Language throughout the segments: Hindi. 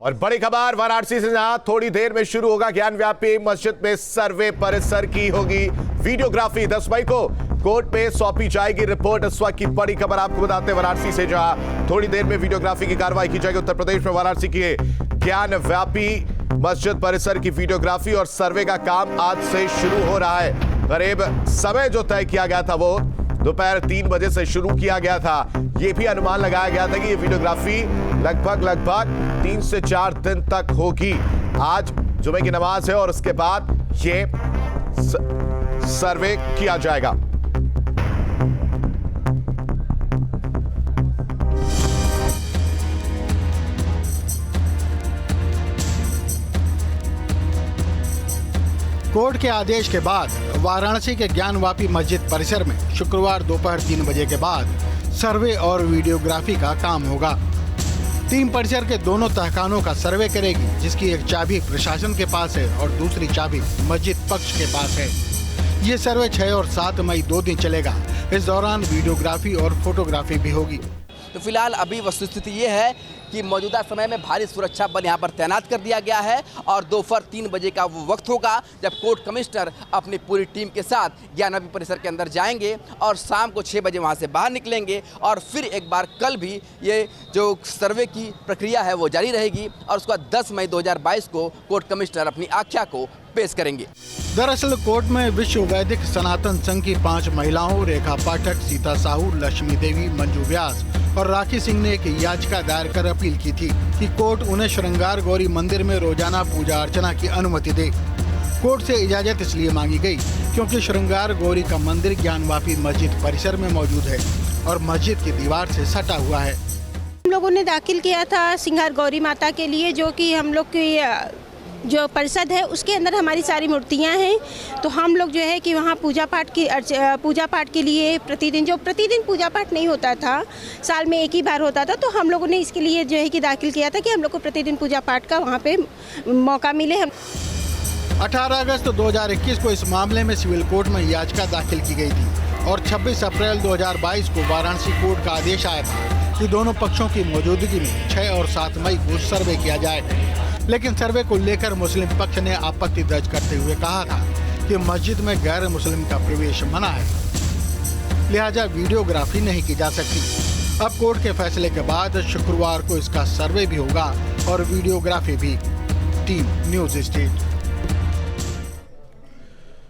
और बड़ी खबर वाराणसी से, जहां थोड़ी देर में शुरू होगा ज्ञानव्यापी मस्जिद में सर्वे। परिसर की होगी वीडियोग्राफी। 10 मई को कोर्ट में सौंपी जाएगी रिपोर्ट। इस वक्त की बड़ी खबर आपको बताते हैं वाराणसी से, जहां थोड़ी देर में वीडियोग्राफी की कार्रवाई की जाएगी। उत्तर प्रदेश में वाराणसी की ज्ञानव्यापी मस्जिद परिसर की वीडियोग्राफी और सर्वे का काम आज से शुरू हो रहा है। करीब समय जो तय किया गया था वो दोपहर 3 बजे से शुरू किया गया था। यह भी अनुमान लगाया गया था कि ये वीडियोग्राफी लगभग 3 से 4 दिन तक होगी। आज जुमे की नमाज है और उसके बाद ये सर्वे किया जाएगा। कोर्ट के आदेश के बाद वाराणसी के ज्ञानवापी मस्जिद परिसर में शुक्रवार दोपहर 3 बजे के बाद सर्वे और वीडियोग्राफी का काम होगा। टीम परिसर के दोनों तहखानों का सर्वे करेगी, जिसकी एक चाबी प्रशासन के पास है और दूसरी चाबी मस्जिद पक्ष के पास है। ये सर्वे 6 और 7 मई 2 दिन चलेगा। इस दौरान वीडियोग्राफी और फोटोग्राफी भी होगी। तो फिलहाल अभी वस्तुस्थिति ये है कि मौजूदा समय में भारी सुरक्षा बल यहाँ पर तैनात कर दिया गया है और दोपहर 3 बजे का वो वक्त होगा जब कोर्ट कमिश्नर अपनी पूरी टीम के साथ ज्ञानव्यापी परिसर के अंदर जाएंगे और शाम को 6 बजे वहाँ से बाहर निकलेंगे। और फिर एक बार कल भी ये जो सर्वे की प्रक्रिया है वो जारी रहेगी और उसके बाद 10 मई 2022 को कोर्ट कमिश्नर अपनी आख्या को पेश करेंगे। दरअसल कोर्ट में विश्व वैदिक सनातन संघ की 5 महिलाओं रेखा पाठक, सीता साहू, लक्ष्मी देवी, मंजू व्यास और राखी सिंह ने एक याचिका दायर कर अपील की थी कि कोर्ट उन्हें श्रृंगार गौरी मंदिर में रोजाना पूजा अर्चना की अनुमति दे। कोर्ट से इजाजत इसलिए मांगी गई क्योंकि श्रृंगार गौरी का मंदिर ज्ञानवापी मस्जिद परिसर में मौजूद है और मस्जिद की दीवार से सटा हुआ है। हम लोगों ने दाखिल किया था श्रृंगार गौरी माता के लिए, जो कि हम लोग की जो परिषद है उसके अंदर हमारी सारी मूर्तियां हैं। तो हम लोग जो है कि वहाँ पूजा पाठ के लिए प्रतिदिन पूजा पाठ नहीं होता था, साल में एक ही बार होता था। तो हम लोगों ने इसके लिए जो है कि दाखिल किया था कि हम लोग को प्रतिदिन पूजा पाठ का वहाँ पे मौका मिले। 18 अगस्त 2021 को इस मामले में सिविल कोर्ट में याचिका दाखिल की गई थी और 26 अप्रैल 2022 को वाराणसी कोर्ट का आदेश आया था कि दोनों पक्षों की मौजूदगी में 6 और 7 मई को सर्वे किया जाए। लेकिन सर्वे को लेकर मुस्लिम पक्ष ने आपत्ति दर्ज करते हुए कहा था कि मस्जिद में गैर मुस्लिम का प्रवेश मना है, लिहाजा वीडियोग्राफी नहीं की जा सकती। अब कोर्ट के फैसले के बाद शुक्रवार को इसका सर्वे भी होगा और वीडियोग्राफी भी। Team news state.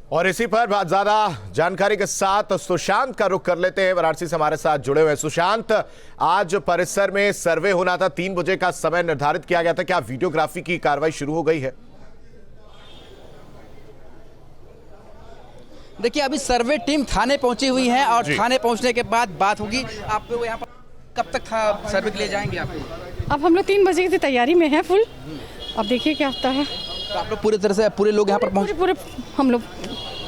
और इसी पर बहुत ज्यादा जानकारी के साथ सुशांत का रुख कर लेते हैं। वाराणसी से हमारे साथ जुड़े हुए हैं सुशांत। आज परिसर में सर्वे होना था, 3 बजे का समय निर्धारित किया गया था, क्या वीडियोग्राफी की कार्रवाई शुरू हो गई है? देखिए अभी सर्वे टीम थाने पहुंची हुई है और थाने पहुंचने के बाद बात होगी। आप लोग यहाँ पर कब तक सर्वे के लिए जाएंगे? अब हम लोग 3 बजे की तैयारी में है फुल। अब देखिए क्या होता है। तो आप लोग पूरी तरह से पूरे लोग यहाँ पर पूरे हम लोग।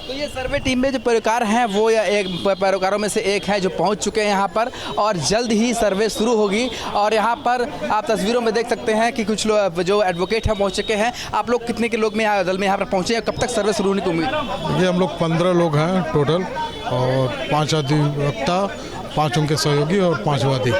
तो ये सर्वे टीम में जो पैरोकार हैं वो या एक पैरोकारों में से एक है जो पहुंच चुके हैं यहाँ पर और जल्द ही सर्वे शुरू होगी। और यहाँ पर आप तस्वीरों में देख सकते हैं कि कुछ लोग जो एडवोकेट हैं पहुंच चुके हैं। आप लोग कितने के लोग में दल में यहाँ पर पहुँचे हैं? कब तक सर्वे शुरू होने की उम्मीद? देखिए हम लोग 15 लोग हैं टोटल और 5 अधिवक्ता, 5 उनके सहयोगी और 5 वादी।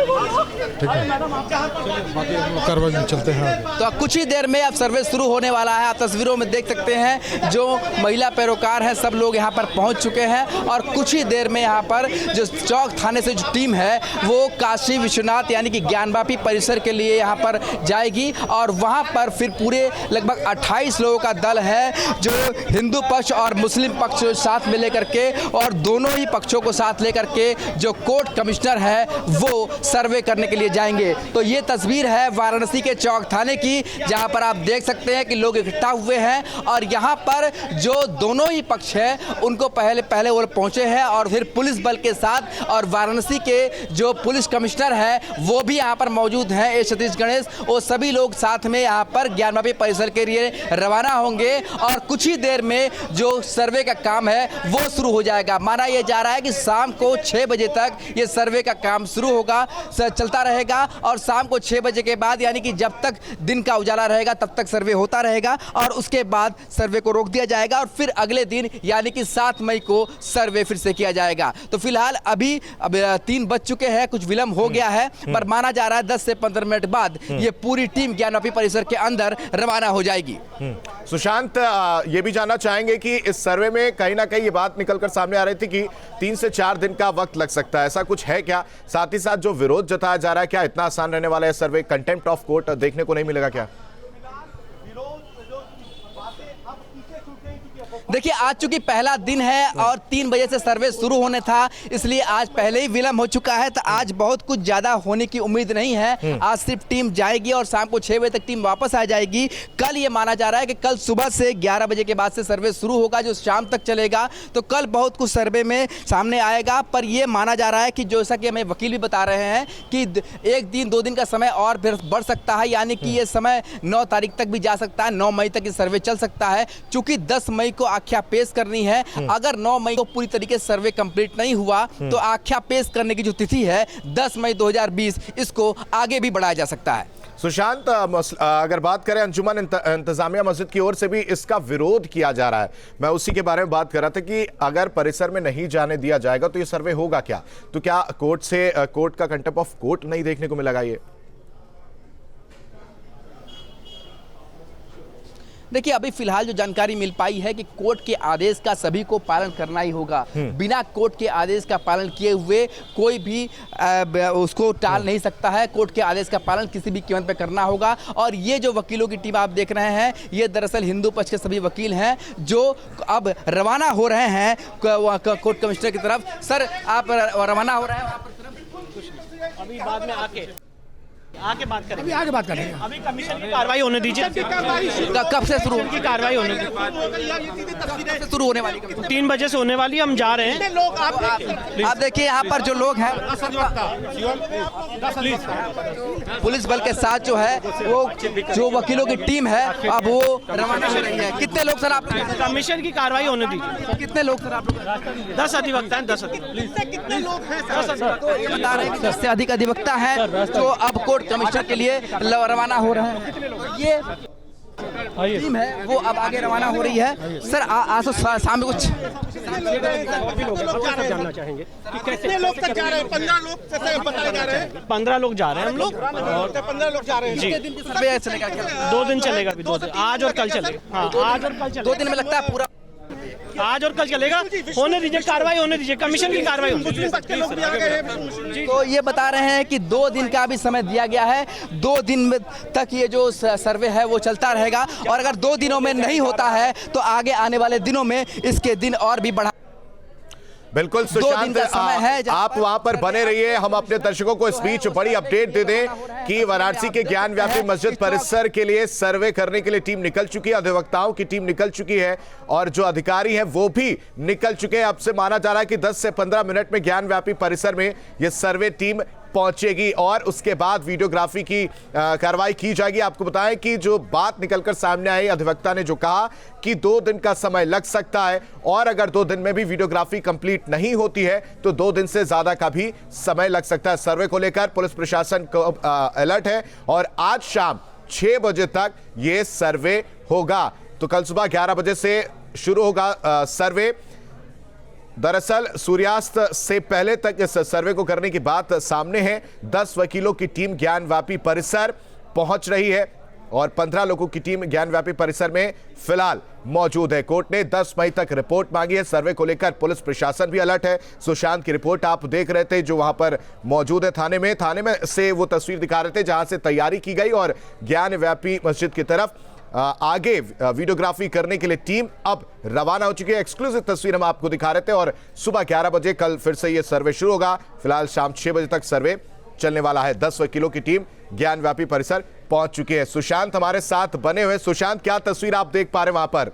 ठीक है, बाकी कार्रवाई में चलते हैं। तो कुछ ही देर में अब सर्वे शुरू होने वाला है। आप तस्वीरों में देख सकते हैं जो महिला पैरोकार हैं सब लोग यहाँ पर पहुँच चुके हैं और कुछ ही देर में यहाँ पर जो चौक थाने से जो टीम है वो काशी विश्वनाथ यानी कि ज्ञानवापी परिसर के लिए यहाँ पर जाएगी और वहाँ पर फिर पूरे लगभग 28 लोगों का दल है जो हिंदू पक्ष और मुस्लिम पक्ष साथ में लेकर के और दोनों ही पक्षों को साथ लेकर के जो कोर्ट कमिश्नर है वो सर्वे करने के लिए जाएंगे। तो ये तस्वीर है वाराणसी के चौक थाने की, जहां पर आप देख सकते हैं कि लोग इकट्ठा हुए हैं और यहां पर जो दोनों ही पक्ष है उनको पहले वो पहुंचे हैं और फिर पुलिस बल के साथ और वाराणसी के जो पुलिस कमिश्नर है वो भी यहां पर मौजूद हैं, ए सतीश गणेश। वो सभी लोग साथ में यहां पर ज्ञानवापी परिसर के लिए रवाना होंगे और कुछ ही देर में जो सर्वे का काम है वो शुरू हो जाएगा। माना यह जा रहा है कि शाम को 6 बजे तक ये सर्वे का काम शुरू होगा। चलता चलता रहेगा और शाम को 6 बजे के बाद यानी कि जब तक दिन का उजाला रहेगा तब तक सर्वे होता रहेगा और उसके बाद सर्वे को रोक दिया जाएगा और फिर अगले दिन यानी कि 7 मई को सर्वे फिर से किया जाएगा। तो फिलहाल अभी 3 बज चुके हैं, कुछ विलंब हो गया है, पर माना जा रहा है 10 से 15 मिनट बाद ये पूरी टीम ज्ञानवापी परिसर के अंदर रवाना हो जाएगी। सुशांत, ये भी जानना चाहेंगे कि इस सर्वे में कहीं ना कहीं ये बात निकलकर सामने आ रही थी कि 3 से 4 दिन का वक्त लग सकता है, ऐसा कुछ है क्या? साथ ही साथ जो विरोध जताया जा रहा है, क्या इतना आसान रहने वाला है सर्वे? कंटेम्प्ट ऑफ कोर्ट देखने को नहीं मिलेगा क्या? देखिए, आज चूंकि पहला दिन है और 3 बजे से सर्वे शुरू होने था, इसलिए आज पहले ही विलंब हो चुका है, तो आज बहुत कुछ ज्यादा होने की उम्मीद नहीं है। आज सिर्फ टीम जाएगी और शाम को 6 बजे तक टीम वापस आ जाएगी। कल ये माना जा रहा है कि कल सुबह से 11 बजे के बाद से सर्वे शुरू होगा जो शाम तक चलेगा, तो कल बहुत कुछ सर्वे में सामने आएगा। पर यह माना जा रहा है कि जैसा कि हमें वकील भी बता रहे हैं कि 1 दिन 2 दिन का समय और फिर बढ़ सकता है, यानी कि ये समय 9 तारीख तक भी जा सकता है, 9 मई तक ये सर्वे चल सकता है। चूंकि 10 मई को आख्या पेश करनी है, अगर 9 मई को पूरी तरीके से सर्वे कंप्लीट नहीं हुआ तो आख्या पेश करने की जो तिथि है 10 मई 2020, इसको आगे भी बढ़ाया जा सकता है। सुशांत, अगर बात करें अंजुमन इंतजामिया मस्जिद की ओर से भी इसका विरोध किया जा रहा है, मैं उसी के बारे में बात कर रहा था कि अगर परिसर में नहीं जाने दिया जाएगा तो ये सर्वे होगा क्या? तो क्या कोर्ट का कंटेम्प्ट ऑफ कोर्ट नहीं देखने को मिलेगा? ये देखिए, अभी फिलहाल जो जानकारी मिल पाई है कि कोर्ट के आदेश का सभी को पालन करना ही होगा। बिना कोर्ट के आदेश का पालन किए हुए कोई भी उसको टाल नहीं सकता है। कोर्ट के आदेश का पालन किसी भी कीमत पे करना होगा। और ये जो वकीलों की टीम आप देख रहे हैं, ये दरअसल हिंदू पक्ष के सभी वकील हैं जो अब रवाना हो रहे हैं कोर्ट कमिश्नर की तरफ। सर, आप रवाना हो रहे हैं वहाँ पर? अभी बाद में आके बात करेंगे। आगे बात करेंगे। अभी कमीशन की कार्रवाई होने दीजिए। कब से शुरू की कार्रवाई होने शुरू होने वाली? 3 बजे से होने वाली, हम जा रहे हैं। आप देखिए यहाँ पर जो लोग हैं पुलिस बल के साथ जो है वो जो वकीलों की टीम है अब वो रवाना हो रही है। कितने लोग सर आप? कमीशन की कार्रवाई होने दीजिए। कितने लोग सर आप लोग? 10 अधिवक्ता हैं। 10 कितने लोग हैं? ये बता रहे हैं कि 10 से अधिक अधिवक्ता हैं जो अब कोर्ट कमिश्नर के लिए रवाना हो रहे हैं। ये टीम है वो अब आगे रवाना हो रही है। सर, आज तो शाम में कुछ जानना चाहेंगे कि कितने लोग तक जा रहे हैं? 15 लोग बताए जा रहे हैं। 15 लोग जा रहे हैं हम लोग। 15 लोग जा रहे हैं। जी, सर्वे चलेगा क्या? 2 दिन चलेगा। 2 दिन, आज और कल चलेगा। हाँ, आज और कल चलेगा। 2 दिन में लगता है पूरा? आज और कल चलेगा। होने दीजिए, कार्रवाई होने दीजिए, कमीशन की कार्रवाई होने दीजिए। तो ये बता रहे हैं कि 2 दिन का भी समय दिया गया है। 2 दिन तक ये जो सर्वे है वो चलता रहेगा और अगर 2 दिनों में नहीं होता है तो आगे आने वाले दिनों में इसके दिन और भी बढ़ा। बिल्कुल सुशांत, आप वहां पर बने रहिए। हम अपने दर्शकों को इस बीच बड़ी अपडेट दे दें कि वाराणसी के ज्ञान व्यापी मस्जिद परिसर के लिए सर्वे करने के लिए टीम निकल चुकी है, अधिवक्ताओं की टीम निकल चुकी है और जो अधिकारी हैं वो भी निकल चुके हैं। अब से माना जा रहा है कि 10 से 15 मिनट में ज्ञान व्यापी परिसर में यह सर्वे टीम पहुंचेगी और उसके बाद वीडियोग्राफी की कार्रवाई की जाएगी। आपको बताएं कि जो बात निकलकर सामने आई, अधिवक्ता ने जो कहा कि 2 दिन का समय लग सकता है और अगर 2 दिन में भी वीडियोग्राफी कंप्लीट नहीं होती है तो 2 दिन से ज्यादा का भी समय लग सकता है। सर्वे को लेकर पुलिस प्रशासन को अलर्ट है और आज शाम 6 बजे तक यह सर्वे होगा। तो कल सुबह 11 बजे से शुरू होगा सर्वे। दरअसल सूर्यास्त से पहले तक इस सर्वे को करने की बात सामने है। 10 वकीलों की टीम ज्ञानव्यापी परिसर पहुंच रही है और 15 लोगों की टीम ज्ञानव्यापी परिसर में फिलहाल मौजूद है। कोर्ट ने 10 मई तक रिपोर्ट मांगी है। सर्वे को लेकर पुलिस प्रशासन भी अलर्ट है। सुशांत की रिपोर्ट आप देख रहे थे जो वहां पर मौजूद है थाने में से वो तस्वीर दिखा रहे थे जहां से तैयारी की गई और ज्ञानव्यापी मस्जिद की तरफ आगे वीडियोग्राफी करने के लिए टीम अब रवाना हो चुकी है। एक्सक्लूसिव तस्वीर हम आपको दिखा रहे थे और सुबह 11 बजे कल फिर से यह सर्वे शुरू होगा। फिलहाल शाम 6 बजे तक सर्वे चलने वाला है। 10 वकीलों की टीम ज्ञानव्यापी परिसर पहुंच चुकी है। सुशांत हमारे साथ बने हुए। सुशांत, क्या तस्वीर आप देख पा रहे हैं वहां पर?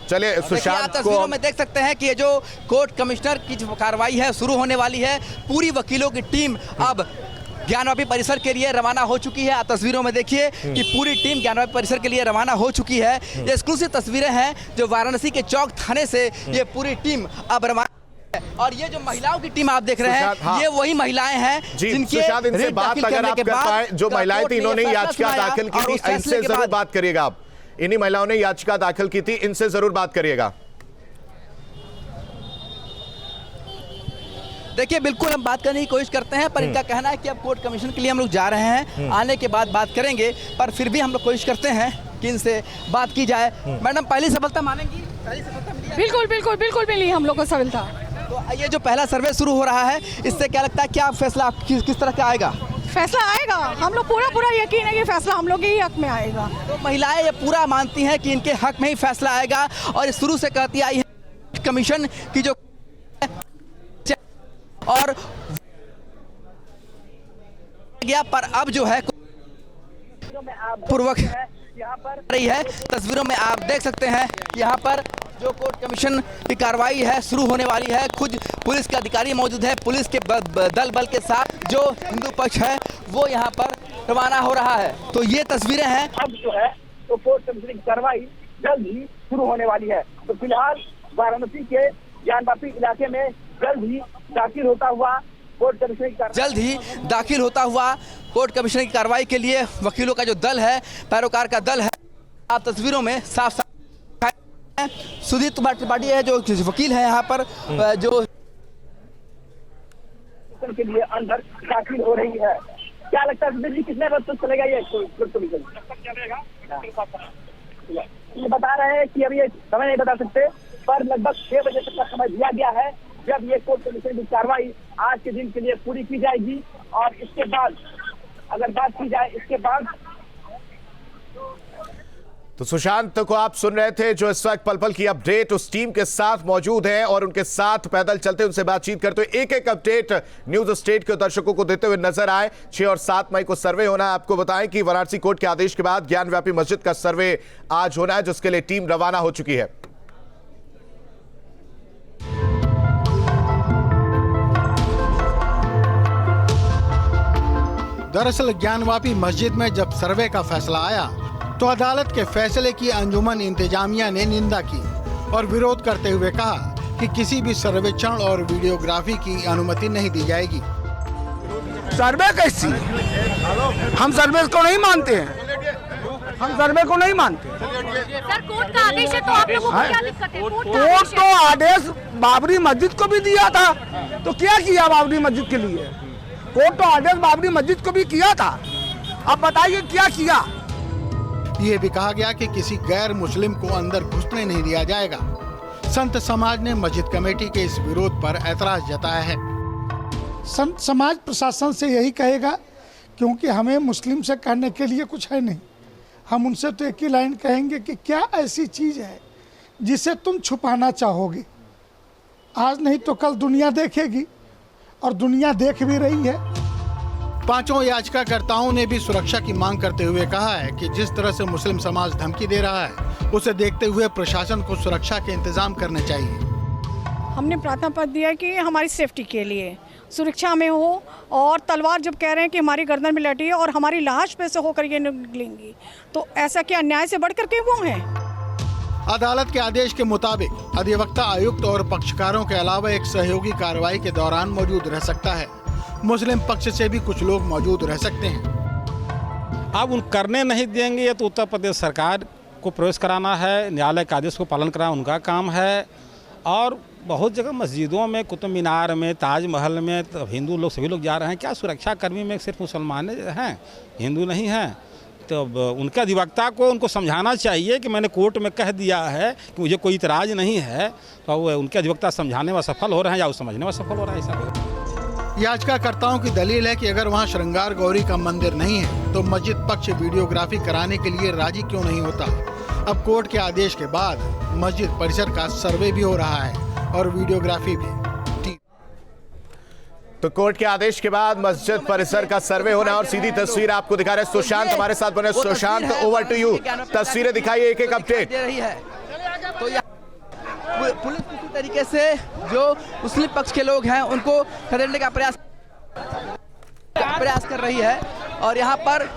चलिए सुशांत को तस्वीरों में देख सकते हैं कि ये जो कोर्ट कमिश्नर की जो कार्रवाई है शुरू होने वाली है। पूरी वकीलों की टीम अब ज्ञानव्यापी परिसर के लिए रवाना हो चुकी है। आप तस्वीरों में देखिए कि पूरी टीम ज्ञानव्यापी परिसर के लिए रवाना हो चुकी है। ये एक्सक्लूसिव तस्वीरें हैं जो वाराणसी के चौक थाने से ये पूरी टीम अब रवाना और ये जो महिलाओं की टीम आप देख रहे हैं, हाँ। ये वही महिलाएं हैं जी जिनके सुशांत, इनसे रिट बात दाखिल अगर करने आप के कर बाद पाए, जो महिलाएं कोर्ट थी ने इन्होंने ये याचिका फैसला दाखिल की सुनाया थी, और उस फैसले इनसे के जरूर बाद बात करिएगा आप। इन्हीं महिलाओं ने याचिका दाखिल की थी, इनसे जरूर बात करिएगा। देखिए बिल्कुल हम बात करने की कोशिश करते हैं, पर इनका कहना है कि अब कोर्ट कमीशन के लिए हम लोग जा रहे हैं, आने के बाद बात करेंगे, पर फिर भी हम लोग कोशिश करते हैं कि इनसे बात की जाए। मैडम पहली सफलता मानेंगी? पहली सफलता मिली है? बिल्कुल बिल्कुल बिल्कुल मिली हम लोग को सफलता। तो ये जो पहला सर्वे शुरू हो रहा है, इससे क्या लगता है क्या फैसला किस तरह का आएगा? फैसला आएगा, हम लोग पूरा यकीन है कि फैसला हम लोग के ही हक में आएगा। तो महिलाएं ये पूरा मानती हैं कि इनके हक में ही फैसला आएगा, और शुरू से कहती आई है कमीशन की जो और गया, पर अब जो है पूर्वक रही है। तस्वीरों में आप देख सकते हैं यहाँ पर जो कोर्ट कमीशन की कार्रवाई है शुरू होने वाली है। खुद पुलिस के अधिकारी मौजूद है, पुलिस के दल बल के साथ जो हिंदू पक्ष है वो यहाँ पर रवाना हो रहा है। तो ये तस्वीरें हैं। अब जो है तो कोर्ट कमीशन की कार्रवाई जल्द ही शुरू होने वाली है। तो फिलहाल वाराणसी के ज्ञानवापी इलाके में जल्द ही दाखिल होता हुआ कोर्ट कमीशन की कार्रवाई के लिए वकीलों का जो दल है, पैरोकार का दल है, आप तस्वीरों में साफ साफ सुधीर त्रिपाठी है जो वकील है यहाँ पर, जो के लिए अंदर दाखिल हो रही है। क्या लगता है सुधीर जी, कितने वक्त तक चलेगा ये कोर्ट कमीशन? ये बता रहे हैं कि अभी ये समय नहीं बता सकते, पर लगभग 6 बजे तक का समय दिया गया है जब ये कोर्ट कमीशन की कार्रवाई आज के दिन के लिए पूरी की जाएगी। और इसके बाद अगर बात की जाए इसके बाद तो सुशांत को आप सुन रहे थे, जो इस वक्त पल पल की अपडेट उस टीम के साथ मौजूद हैं और उनके साथ पैदल चलते उनसे बातचीत करते हुए एक एक अपडेट न्यूज स्टेट के दर्शकों को देते हुए नजर आए। 6 और 7 मई को सर्वे होना है। आपको बताएं कि वाराणसी कोर्ट के आदेश के बाद ज्ञानव्यापी मस्जिद का सर्वे आज होना है, जिसके लिए टीम रवाना हो चुकी है। दरअसल ज्ञानवापी मस्जिद में जब सर्वे का फैसला आया तो अदालत के फैसले की अंजुमन इंतजामिया ने निंदा की और विरोध करते हुए कहा कि किसी भी सर्वेक्षण और वीडियोग्राफी की अनुमति नहीं दी जाएगी। सर्वे कैसी? हम सर्वे को नहीं मानते हैं, हम सर्वे को नहीं मानते। सर कोर्ट का आदेश है तो आप लोगों को क्या दिक्कत है? कोर्ट तो आदेश बाबरी मस्जिद को भी दिया था, तो क्या किया बाबरी मस्जिद के लिए? कोर्ट तो आदेश बाबरी मस्जिद को भी किया था, अब बताइए क्या किया? ये भी कहा गया कि किसी गैर मुस्लिम को अंदर घुसने नहीं दिया जाएगा। संत समाज ने मस्जिद कमेटी के इस विरोध पर ऐतराज जताया है। संत समाज प्रशासन से यही कहेगा, क्योंकि हमें मुस्लिम से कहने के लिए कुछ है नहीं। हम उनसे तो एक ही लाइन कहेंगे कि क्या ऐसी चीज़ है जिसे तुम छुपाना चाहोगे? आज नहीं तो कल दुनिया देखेगी, और दुनिया देख भी रही है। पांचों याचिकाकर्ताओं ने भी सुरक्षा की मांग करते हुए कहा है कि जिस तरह से मुस्लिम समाज धमकी दे रहा है, उसे देखते हुए प्रशासन को सुरक्षा के इंतजाम करने चाहिए। हमने प्रार्थना पत्र दिया कि हमारी सेफ्टी के लिए सुरक्षा में हो, और तलवार जब कह रहे हैं कि हमारी गर्दन में लटी है और हमारी लाश पे से होकर ये निकलेंगी, तो ऐसा क्या अन्याय से बढ़कर के वो है? अदालत के आदेश के मुताबिक अधिवक्ता आयुक्त और पक्षकारों के अलावा एक सहयोगी कार्रवाई के दौरान मौजूद रह सकता है। मुस्लिम पक्ष से भी कुछ लोग मौजूद रह सकते हैं। अब उन करने नहीं देंगे तो उत्तर प्रदेश सरकार को प्रवेश कराना है, न्यायालय के आदेश को पालन कराना उनका काम है। और बहुत जगह मस्जिदों में, कुतुब मीनार में, ताजमहल में तो हिंदू लोग सभी लोग जा रहे हैं। क्या सुरक्षा कर्मी में सिर्फ मुसलमान हैं, हिंदू नहीं हैं? तो उनके अधिवक्ता को उनको समझाना चाहिए कि मैंने कोर्ट में कह दिया है कि मुझे कोई इतराज़ नहीं है, तो वो उनके अधिवक्ता समझाने में सफल हो रहे हैं या उस समझने में सफल हो रहा है। ऐसा याचिकाकर्ताओं की दलील है कि अगर वहां श्रृंगार गौरी का मंदिर नहीं है तो मस्जिद पक्ष वीडियोग्राफी कराने के लिए राजी क्यों नहीं होता। अब कोर्ट के आदेश के बाद मस्जिद परिसर का सर्वे भी हो रहा है और वीडियोग्राफी भी। तो कोर्ट के आदेश के बाद मस्जिद परिसर का सर्वे होना है और सीधी तस्वीर आपको दिखा रहे हैं सुशांत हमारे साथ बने। सुशांत, ओवर टू यू, तस्वीरें दिखाइए, एक एक अपडेट। तो पुलिस किसी तरीके से जो मुस्लिम पक्ष के लोग हैं उनको खदेड़ने का प्रयास कर रही है, और यहाँ पर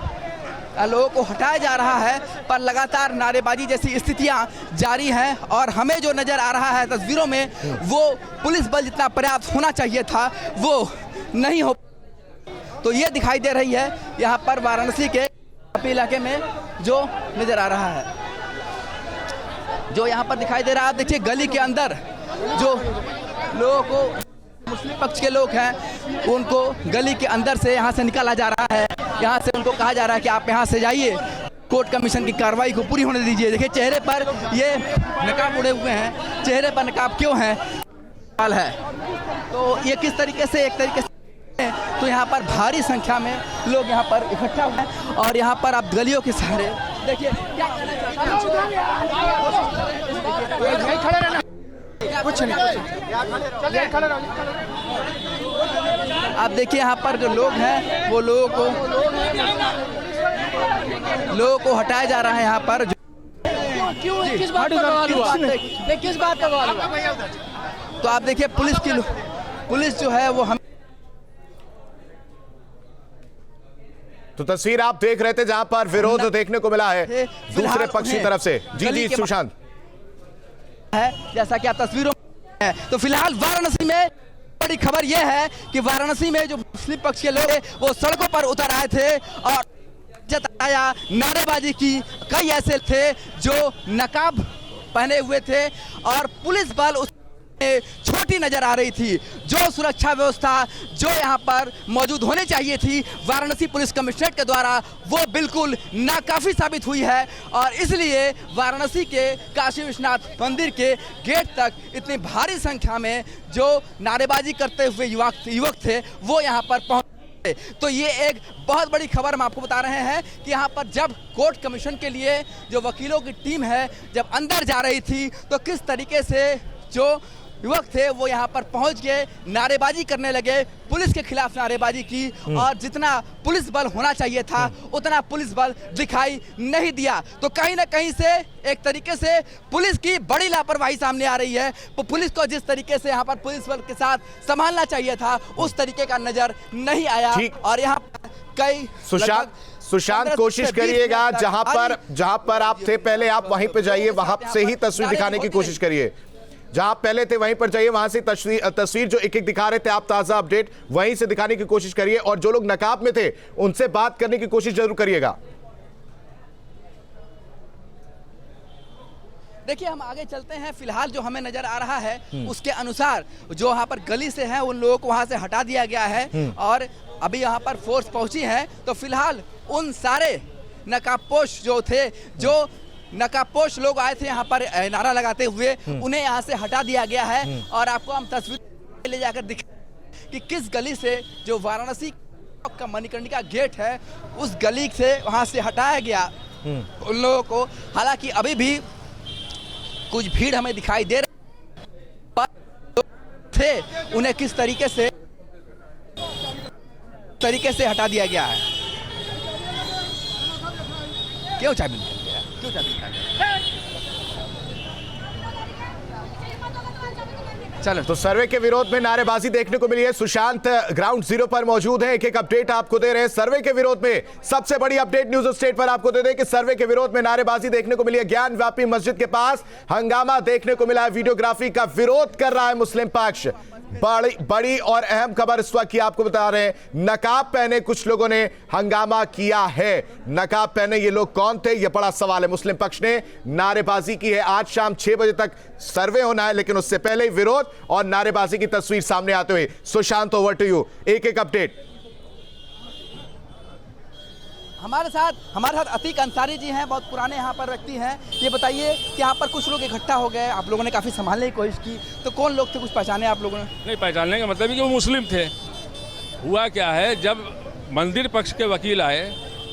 लोगों को हटाया जा रहा है, पर लगातार नारेबाजी जैसी स्थितियां जारी हैं और हमें जो नज़र आ रहा है तस्वीरों में वो पुलिस बल जितना पर्याप्त होना चाहिए था वो नहीं हो। तो ये दिखाई दे रही है यहाँ पर वाराणसी के इलाके में जो नज़र आ रहा है, जो यहाँ पर दिखाई दे रहा है। आप देखिए गली के अंदर जो लोगों को, मुस्लिम पक्ष के लोग हैं, उनको गली के अंदर से यहाँ से निकाला जा रहा है। यहाँ से उनको कहा जा रहा है कि आप यहाँ से जाइए, कोर्ट कमीशन की कार्रवाई को पूरी होने दीजिए। देखिए चेहरे पर ये नकाब उड़े हुए हैं, चेहरे पर नकाब क्यों है हाल है। तो ये किस तरीके से, एक तरीके से तो यहाँ पर भारी संख्या में लोग यहाँ पर इकट्ठा हुए हैं और यहाँ पर आप गलियों के सहारे देखिए क्या कुछ नहीं, आप देखिए यहाँ पर जो लोग हैं वो लोगों को हटाया जा रहा है। यहाँ पर क्यों, किस बात का सवाल हुआ? किस बात का सवाल हुआ? तो आप देखिए पुलिस जो है वो हम तो तस्वीर आप देख रहे थे जहां पर विरोध देखने को मिला है दूसरे पक्ष की तरफ से। जी सुशांत है जैसा कि आप तस्वीरों में है। तो फिलहाल वाराणसी में बड़ी खबर यह है कि वाराणसी में जो मुस्लिम पक्ष के लोग वो सड़कों पर उतर आए थे और जताया, नारेबाजी की। कई ऐसे थे जो नकाब पहने हुए थे और पुलिस बल उस छोटी नजर आ रही थी। जो सुरक्षा व्यवस्था जो यहाँ पर मौजूद होनी चाहिए थी वाराणसी पुलिस कमिश्नरेट के द्वारा वो बिल्कुल नाकाफी साबित हुई है और इसलिए वाराणसी के काशी विश्वनाथ मंदिर के गेट तक इतनी भारी संख्या में जो नारेबाजी करते हुए युवक थे वो यहाँ पर पहुंचे। तो ये एक बहुत बड़ी खबर हम आपको बता रहे हैं कि यहाँ पर जब कोर्ट कमीशन के लिए जो वकीलों की टीम है जब अंदर जा रही थी तो किस तरीके से जो युवक थे वो यहाँ पर पहुंच गए, नारेबाजी करने लगे, पुलिस के खिलाफ नारेबाजी की और जितना पुलिस बल होना चाहिए था उतना पुलिस बल दिखाई नहीं दिया। तो कहीं ना कहीं से एक तरीके से पुलिस की बड़ी लापरवाही सामने आ रही है। तो पुलिस को जिस तरीके से यहाँ पर पुलिस बल के साथ संभालना चाहिए था उस तरीके का नजर नहीं आया और यहाँ कई सुशांत कोशिश करिएगा जहां पर आप थे पहले आप वहीं पे जाइए, वहां से ही तस्वीर दिखाने की कोशिश करिए। जहां पहले थे वहीं पर जाइए, वहां से तस्वीर जो एक एक दिखा रहे थे आप ताजा अपडेट वहीं से दिखाने की कोशिश करिए और जो लोग नकाब में थे उनसे बात करने की कोशिश जरूर करिएगा। देखिए हम आगे चलते हैं। फिलहाल जो हमें नजर आ रहा है उसके अनुसार जो यहाँ पर गली से है उन लोगों को वहां से हटा दिया गया है और अभी यहाँ पर फोर्स पहुंची है। तो फिलहाल उन सारे नकाबपोश जो थे, जो नकाबपोश लोग आए थे यहाँ पर नारा लगाते हुए, उन्हें यहाँ से हटा दिया गया है और आपको हम तस्वीर ले जाकर दिखा कि किस गली से जो वाराणसी का मणिकर्णिका गेट है उस गली से वहाँ से हटाया गया उन लोगों को। हालांकि अभी भी कुछ भीड़ हमें दिखाई दे रही थे, उन्हें किस तरीके से हटा दिया गया है। क्यों चाबी चलो तो सर्वे के विरोध में नारेबाजी देखने को मिली है। सुशांत ग्राउंड जीरो पर मौजूद है, एक एक अपडेट आपको दे रहे हैं। सर्वे के विरोध में सबसे बड़ी अपडेट न्यूज स्टेट पर आपको दे दें कि सर्वे के विरोध में नारेबाजी देखने को मिली है। ज्ञान व्यापी मस्जिद के पास हंगामा देखने को मिला है, वीडियोग्राफी का विरोध कर रहा है मुस्लिम पक्ष। बड़ी और अहम खबर इस वक्त की आपको बता रहे हैं, नकाब पहने कुछ लोगों ने हंगामा किया है। नकाब पहने ये लोग कौन थे, ये बड़ा सवाल है। मुस्लिम पक्ष ने नारेबाजी की है। आज शाम 6 बजे तक सर्वे होना है लेकिन उससे पहले ही विरोध और नारेबाजी की तस्वीर सामने आते हुए। सुशांत ओवर टू यू, एक एक अपडेट। हमारे साथ अतीक अंसारी जी हैं, बहुत पुराने यहाँ पर व्यक्ति हैं। ये बताइए कि यहाँ पर कुछ लोग इकट्ठा हो गए, आप लोगों ने काफ़ी संभालने की कोशिश की, तो कौन लोग थे, कुछ पहचाने आप लोगों ने? नहीं, पहचानने का मतलब कि वो मुस्लिम थे। हुआ क्या है, जब मंदिर पक्ष के वकील आए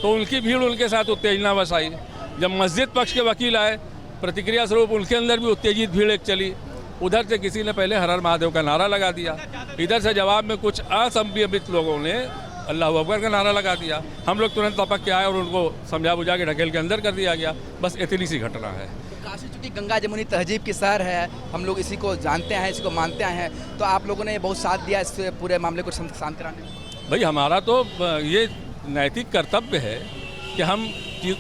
तो उनकी भीड़ उनके साथ उत्तेजनावश आई। जब मस्जिद पक्ष के वकील आए प्रतिक्रिया स्वरूप उनके अंदर भी उत्तेजित भीड़ एक चली। उधर से किसी ने पहले हर हर महादेव का नारा लगा दिया, इधर से जवाब में कुछ असंयमित लोगों ने अल्लाह अकबर का नारा लगा दिया। हम लोग तुरंत लपक के आए और उनको समझा बुझा के ढकेल के अंदर कर दिया गया। बस इतनी सी घटना है। काशी चूँकि गंगा जमुनी तहजीब की शहर है, हम लोग इसी को जानते हैं, इसी को मानते हैं, तो आप लोगों ने बहुत साथ दिया इस पूरे मामले को शांत कराने में। भाई हमारा तो ये नैतिक कर्तव्य है कि हम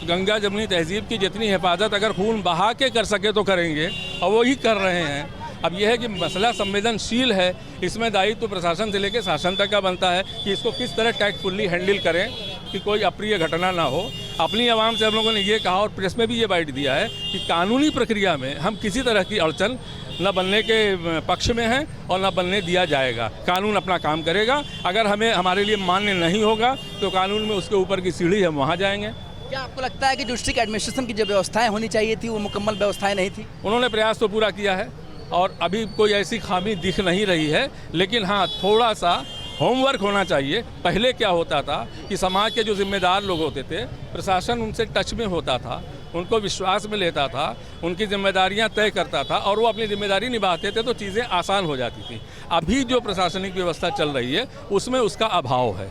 गंगा जमुनी तहजीब की जितनी हिफाजत अगर खून बहा के कर सके तो करेंगे, और वही कर रहे हैं। अब यह है कि मसला संवेदनशील है, इसमें दायित्व तो प्रशासन से लेकर शासन तक का बनता है कि इसको किस तरह टैक्टफुल्ली हैंडल करें कि कोई अप्रिय घटना ना हो। अपनी आवाम से हम लोगों ने ये कहा और प्रेस में भी ये बाइट दिया है कि कानूनी प्रक्रिया में हम किसी तरह की अड़चन न बनने के पक्ष में हैं और न बनने दिया जाएगा। कानून अपना काम करेगा, अगर हमें हमारे लिए मान्य नहीं होगा तो कानून में उसके ऊपर की सीढ़ी हम वहाँ जाएंगे। क्या आपको लगता है कि डिस्ट्रिक्ट एडमिनिस्ट्रेशन की जो व्यवस्थाएं होनी चाहिए थी वो मुकम्मल व्यवस्थाएं नहीं थी? उन्होंने प्रयास तो पूरा किया है और अभी कोई ऐसी खामी दिख नहीं रही है, लेकिन हाँ थोड़ा सा होमवर्क होना चाहिए। पहले क्या होता था कि समाज के जो जिम्मेदार लोग होते थे, प्रशासन उनसे टच में होता था, उनको विश्वास में लेता था, उनकी जिम्मेदारियां तय करता था और वो अपनी जिम्मेदारी निभाते थे तो चीज़ें आसान हो जाती थी। अभी जो प्रशासनिक व्यवस्था चल रही है उसमें उसका अभाव है।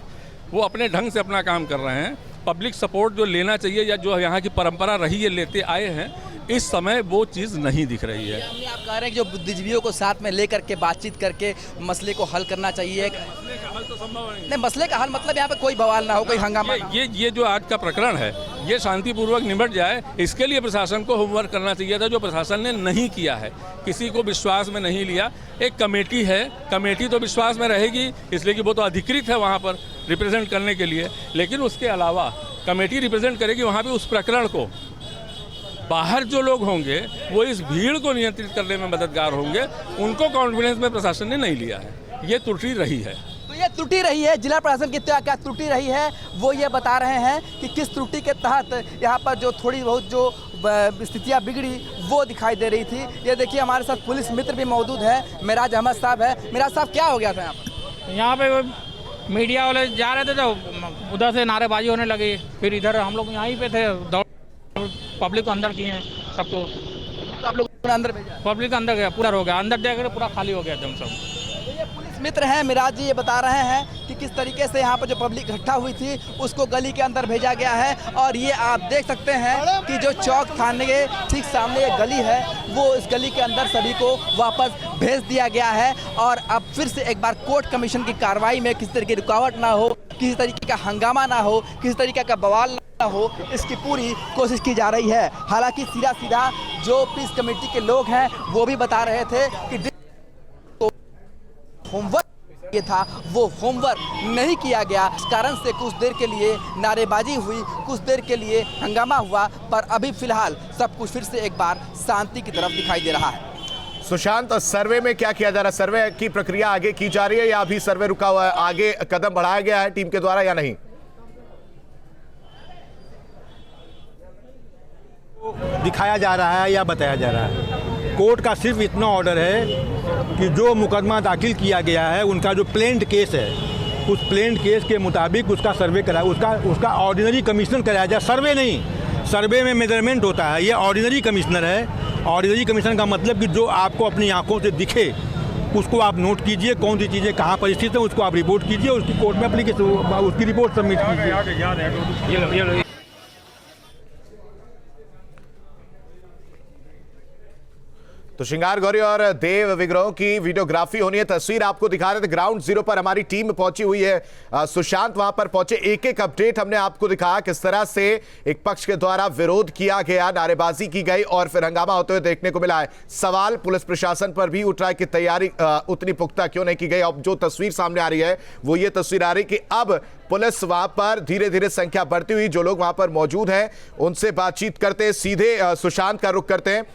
वो अपने ढंग से अपना काम कर रहे हैं। पब्लिक सपोर्ट जो लेना चाहिए या जो यहाँ की परंपरा रही है लेते आए हैं, इस समय वो चीज़ नहीं दिख रही है। आप कह रहे हैं कि जो बुद्धिजीवियों को साथ में लेकर के बातचीत करके मसले को हल करना चाहिए। मसले का हल तो संभव नहीं, मसले का हल मतलब यहाँ पे कोई बवाल ना हो, कोई हंगामा ना हो। ये जो आज का प्रकरण है ये शांतिपूर्वक निपट जाए, इसके लिए प्रशासन को होमवर्क करना चाहिए था, जो प्रशासन ने नहीं किया है। किसी को विश्वास में नहीं लिया। एक कमेटी है, कमेटी तो विश्वास में रहेगी इसलिए कि वो तो अधिकृत है वहाँ पर रिप्रेजेंट करने के लिए, लेकिन उसके अलावा कमेटी रिप्रेजेंट करेगी वहाँ पे उस प्रकरण को। बाहर जो लोग होंगे वो इस भीड़ को नियंत्रित करने में मददगार होंगे, उनको कॉन्फिडेंस में प्रशासन ने नहीं लिया है। ये त्रुटि रही है। तो ये त्रुटि रही है, जिला प्रशासन की क्या त्रुटि रही है वो ये बता रहे हैं कि किस त्रुटि के तहत यहाँ पर जो थोड़ी बहुत जो स्थितियाँ बिगड़ी वो दिखाई दे रही थी। ये देखिए हमारे साथ पुलिस मित्र भी मौजूद है, मिराज अहमद साहब है। मिराज साहब, क्या हो गया था यहाँ पे मीडिया वाले जा रहे थे तो उधर से नारेबाजी होने लगी, फिर इधर हम लोग यहीं पे थे, पब्लिक को अंदर किए हैं सबको। तो आप लोग अंदर भेजा? पब्लिक अंदर गया, पूरा हो गया, अंदर जाकर पूरा खाली हो गया एकदम सब। तो ये पुलिस मित्र हैं मिराज जी, ये बता रहे हैं कि किस तरीके से यहाँ पर जो पब्लिक इकट्ठा हुई थी उसको गली के अंदर भेजा गया है। और ये आप देख सकते हैं कि जो चौक थाने के ठीक सामने ये गली है वो इस गली के अंदर सभी को वापस भेज दिया गया है। और अब फिर से एक बार कोर्ट कमीशन की कार्रवाई में किसी तरीके की रुकावट ना हो, किसी तरीके का हंगामा ना हो, किसी तरीके का बवाल ना हो, इसकी पूरी कोशिश की जा रही है। हालांकि सीधा जो पीस कमेटी के लोग हैं वो भी बता रहे थे कि होमवर्क ये था वो होमवर्क नहीं किया गया, इस कारण से कुछ देर के लिए नारेबाजी हुई, कुछ देर के लिए हंगामा हुआ, पर अभी फिलहाल सब कुछ फिर से एक बार शांति की तरफ दिखाई दे रहा है। सुशांत, सर्वे में क्या किया जा रहा है? सर्वे की प्रक्रिया आगे की जा रही है या अभी सर्वे रुका हुआ है? आगे कदम बढ़ाया गया है टीम के द्वारा या नहीं? दिखाया जा रहा है या बताया जा रहा है। कोर्ट का सिर्फ इतना ऑर्डर है कि जो मुकदमा दाखिल किया गया है उनका जो प्लेन्ड केस है, उस प्लेन्ड केस के मुताबिक उसका सर्वे कराया, उसका ऑर्डिनरी कमीशन कराया जाए। सर्वे नहीं, सर्वे में मेजरमेंट होता है, ये ऑर्डिनरी कमिश्नर है। ऑर्डिनरी कमीशन का मतलब कि जो आपको अपनी आंखों से दिखे उसको आप नोट कीजिए, कौन सी चीज़ें कहाँ पर स्थित है उसको आप रिपोर्ट कीजिए, उसकी कोर्ट में एप्लीकेशन, उसकी रिपोर्ट सबमिट कीजिए। तो श्रृंगार गौरी और देव विग्रहों की वीडियोग्राफी होनी है। तस्वीर आपको दिखा रहे थे, ग्राउंड जीरो पर हमारी टीम पहुंची हुई है। सुशांत वहां पर पहुंचे, एक एक अपडेट हमने आपको दिखाया किस तरह से एक पक्ष के द्वारा विरोध किया गया, नारेबाजी की गई और फिर हंगामा होते हुए देखने को मिला है। सवाल पुलिस प्रशासन पर भी उठ रहा है कि तैयारी उतनी पुख्ता क्यों नहीं की गई। अब जो तस्वीर सामने आ रही है वो ये तस्वीर आ रही कि अब पुलिस वहां पर धीरे धीरे संख्या बढ़ती हुई, जो लोग वहां पर मौजूद हैं उनसे बातचीत करते, सीधे सुशांत का रुख करते हैं।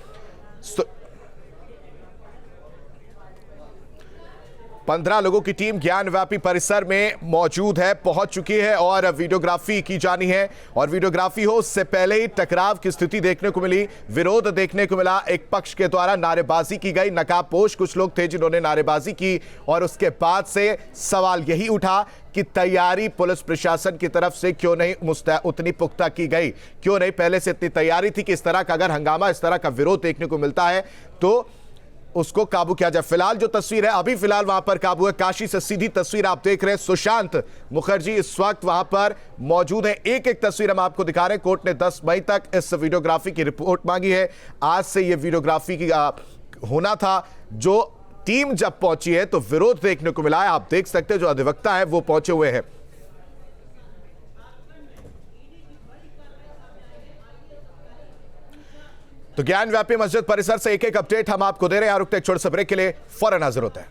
15 लोगों की टीम ज्ञानव्यापी परिसर में मौजूद है, पहुंच चुकी है और वीडियोग्राफी की जानी है। और वीडियोग्राफी हो उससे पहले ही टकराव की स्थिति देखने को मिली, विरोध देखने को मिला। एक पक्ष के द्वारा नारेबाजी की गई, नकाबपोश कुछ लोग थे जिन्होंने नारेबाजी की और उसके बाद से सवाल यही उठा कि तैयारी पुलिस प्रशासन की तरफ से क्यों नहीं उतनी पुख्ता की गई, क्यों नहीं पहले से इतनी तैयारी थी कि इस तरह का अगर हंगामा, इस तरह का विरोध देखने को मिलता है तो उसको काबू किया जाए। फिलहाल जो तस्वीर है अभी फिलहाल वहां पर काबू है। काशी से सीधी तस्वीर आप देख रहे हैं, सुशांत मुखर्जी इस वक्त वहां पर मौजूद है। एक एक तस्वीर हम आपको दिखा रहे हैं। कोर्ट ने 10 मई तक इस वीडियोग्राफी की रिपोर्ट मांगी है। आज से यह वीडियोग्राफी की होना था। जो टीम जब पहुंची है तो विरोध देखने को मिला है। आप देख सकते हैं जो अधिवक्ता है वो पहुंचे हुए हैं। तो ज्ञान व्यापी मस्जिद परिसर से एक एक अपडेट हम आपको दे रहे हैं। रुकते छोटे से ब्रेक के लिए फौरन हाजिर होते हैं।